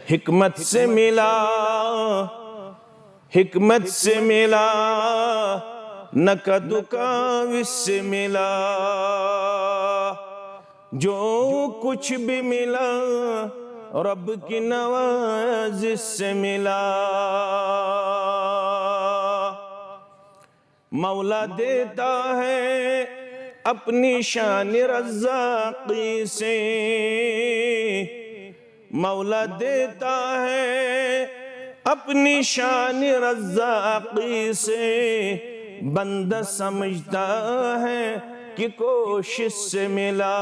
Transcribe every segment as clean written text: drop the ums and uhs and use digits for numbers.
हिकमत से मिला, हिकमत से मिला, न कदु काविश से मिला। जो कुछ भी मिला रब की नवाजिश से मिला। मौला देता है अपनी शान रज़्ज़ाक़ी से, मौला देता है अपनी शान रज़्ज़ाक़ी से। बंदा समझता है कि कोशिश से मिला।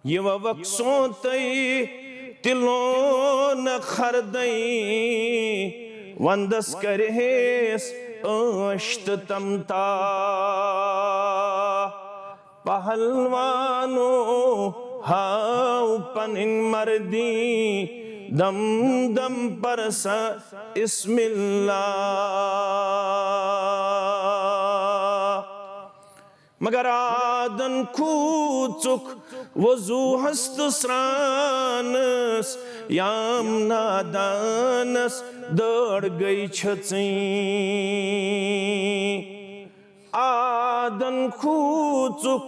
ये वक्सों तई तिलों न खरदई, वंदस करहेस अश्त तमता। पहलवानो हाउ पनिन मर्दी, दम दम पर सा इस्मिल्लाह। मगर आदन खूचुक वजू हस्त स्रानस, याम नादानस दौड़ गई छचई। आदन खूचुक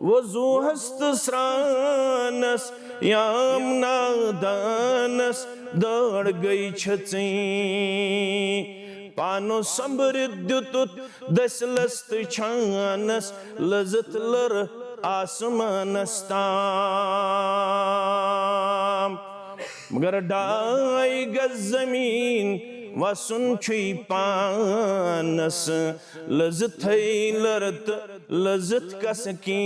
वजू हस्त स्रानस, याम नादानस दौड़ गई छचई। पानो समृद्युत दसलस्त छानस, लजत लर आसमानस ताम। मगर डाई गज जमीन वसुन छुई पानस, लजत लरत लजत कसकी।